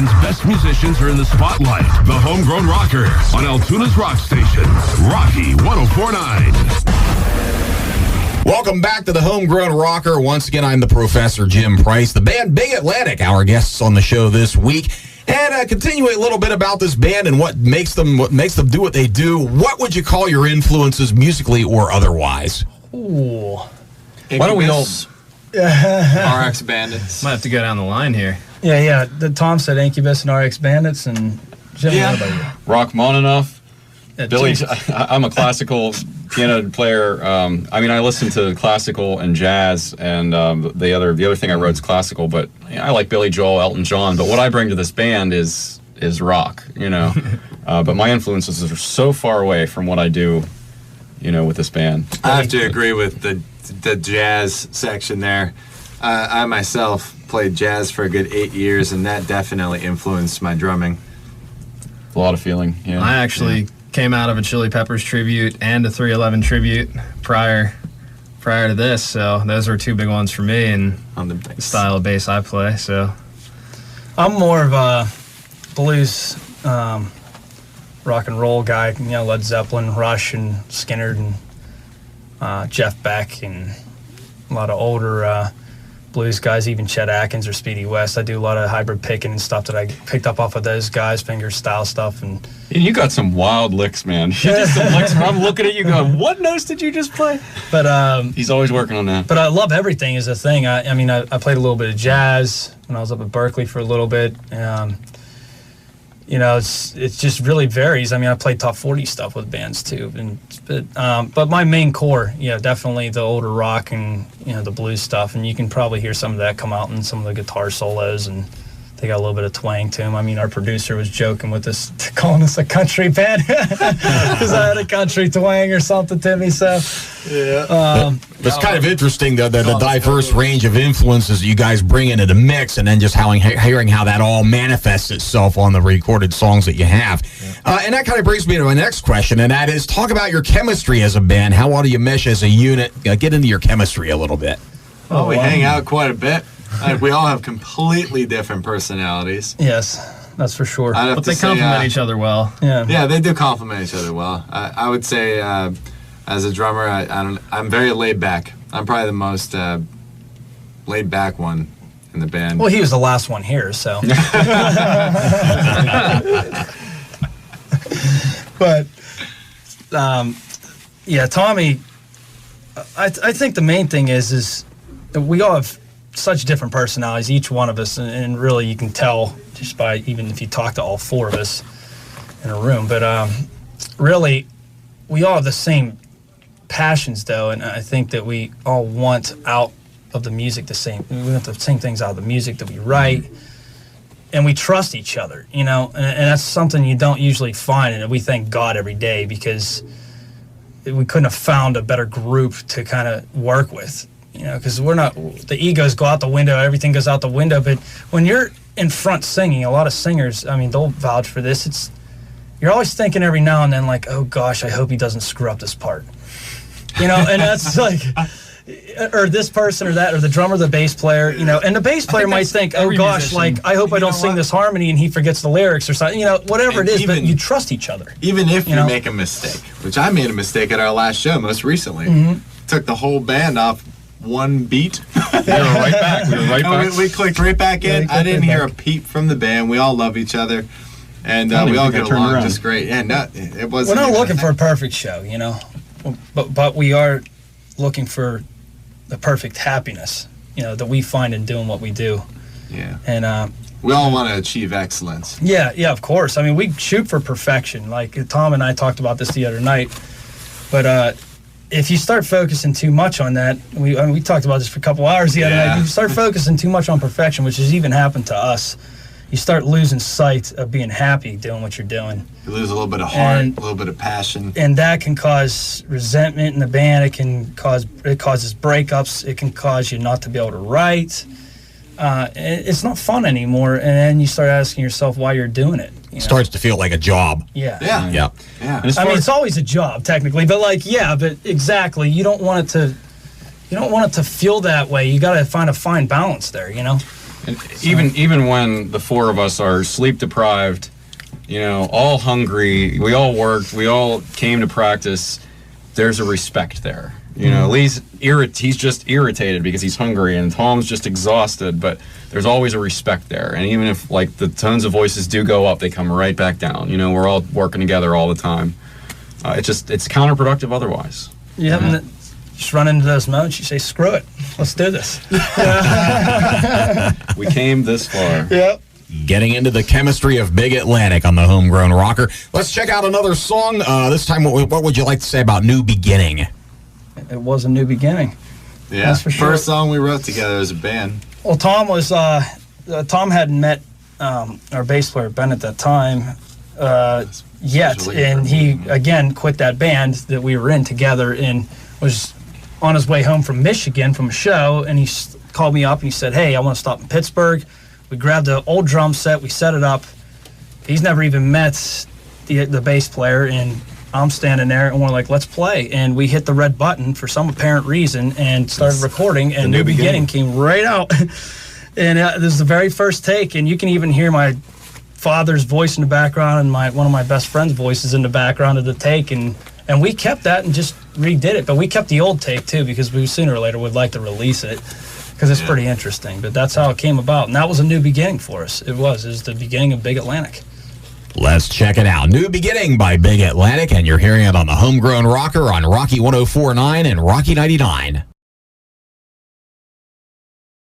nation's best musicians are in the spotlight. The Homegrown Rocker on Altoona's Rock Station, Rocky 104.9. Welcome back to the Homegrown Rocker. Once again, I'm the Professor Jim Price. The band Big Atlantic, our guests on the show this week. And continue a little bit about this band and what makes them do what they do. What would you call your influences musically or otherwise? Ooh. Why don't we all RX Bandits? Might have to go down the line here. Yeah. Tom said Incubus and RX Bandits, and Jim, what about you? Rachmaninoff. Billy, Jim. I'm a classical piano player. I listen to classical and jazz, and the other thing I wrote is classical. But I like Billy Joel, Elton John. But what I bring to this band is rock, But my influences are so far away from what I do, with this band. I have to agree with the jazz section there. I myself played jazz for a good 8 years, and that definitely influenced my drumming. A lot of feeling. Yeah. I actually came out of a Chili Peppers tribute and a 311 tribute prior to this, so those were two big ones for me, and on the style of bass I play. So I'm more of a blues, rock and roll guy. Led Zeppelin, Rush, and Skinner, and Jeff Beck, and a lot of older blues guys, even Chet Atkins or Speedy West. I do a lot of hybrid picking and stuff that I picked up off of those guys, finger style stuff. And you got some wild licks, man. You did some licks where I'm looking at you going, what notes did you just play? But he's always working on that. But I love everything as a thing. I played a little bit of jazz when I was up at Berkeley for a little bit. It just really varies. I played top 40 stuff with bands too, but my main core, definitely the older rock and the blues stuff, and you can probably hear some of that come out in some of the guitar solos, and they got a little bit of twang to them. Our producer was joking with us, calling us a country band because I had a country twang or something to me. So yeah, it's kind of interesting the diverse range of influences you guys bring into the mix, and then just hearing how that all manifests itself on the recorded songs that you have. Yeah. And that kind of brings me to my next question, and that is, talk about your chemistry as a band. How well do you mesh as a unit? Get into your chemistry a little bit. We hang out quite a bit. We all have completely different personalities. Yes, that's for sure. But they complement each other well. Yeah, they do complement each other well. I would say, as a drummer, I'm very laid back. I'm probably the most laid back one in the band. Well, he was the last one here, so. But, Tommy, I think the main thing is that we all have such different personalities, each one of us, and really you can tell just by even if you talk to all four of us in a room. But really, we all have the same passions, though, and I think that we all want out of the music the same. We want the same things out of the music that we write, and we trust each other, and that's something you don't usually find, and we thank God every day because we couldn't have found a better group to kind of work with. Because the egos go out the window, everything goes out the window. But when you're in front singing, a lot of singers, they'll vouch for this. You're always thinking every now and then, like, oh gosh, I hope he doesn't screw up this part. And that's like, or this person or that, or the drummer, the bass player, and the bass player might think, oh gosh, musician, I hope I don't sing this harmony and he forgets the lyrics or something, whatever it is, but you trust each other. Even if you make a mistake, which I made a mistake at our last show most recently, took the whole band off one beat. We were right back. We clicked right back in. I didn't hear a peep from the band. We all love each other, and we all get along just great. Yeah, it wasn't. We're not looking for a perfect show, but we are looking for the perfect happiness, that we find in doing what we do. Yeah. And we all want to achieve excellence. Yeah, of course. we shoot for perfection. Like Tom and I talked about this the other night, but if you start focusing too much on that, we talked about this for a couple hours the other night. If you start focusing too much on perfection, which has even happened to us, you start losing sight of being happy doing what you're doing. You lose a little bit of heart, a little bit of passion. And that can cause resentment in the band. It causes breakups. It can cause you not to be able to write. It's not fun anymore, and then you start asking yourself why you're doing it. It starts to feel like a job. Yeah. It's always a job technically, but but exactly. You don't want it to feel that way. You got to find a fine balance there. And even when the four of us are sleep deprived, all hungry, we all worked, we all came to practice, there's a respect there. Lee's he's just irritated because he's hungry, and Tom's just exhausted, but there's always a respect there. And even if the tones of voices do go up, they come right back down. We're all working together all the time. It's counterproductive otherwise. Yeah. Just run into those moments, you say, screw it, let's do this. We came this far. Yep. Getting into the chemistry of Big Atlantic on the Homegrown Rocker. Let's check out another song. This time, what would you like to say about New Beginning? It was a new beginning. Yeah, that's for sure. First song we wrote together as a band. Well, Tom hadn't met our bass player, Ben, at that time yet. And he, again, quit that band that we were in together and was on his way home from Michigan from a show, and he called me up and he said, hey, I want to stop in Pittsburgh. We grabbed an old drum set, we set it up. He's never even met the bass player, and I'm standing there, and we're like, let's play. And we hit the red button for some apparent reason and started recording, and New Beginning came right out. And this is the very first take, and you can even hear my father's voice in the background and one of my best friend's voices in the background of the take, and we kept that and just redid it. But we kept the old take, too, because we sooner or later would like to release it, because it's pretty interesting. But that's how it came about, and that was a new beginning for us. It was the beginning of Big Atlantic. Let's check it out. New Beginning by Big Atlantic, and you're hearing it on the Homegrown Rocker on Rocky 104.9 and Rocky 99.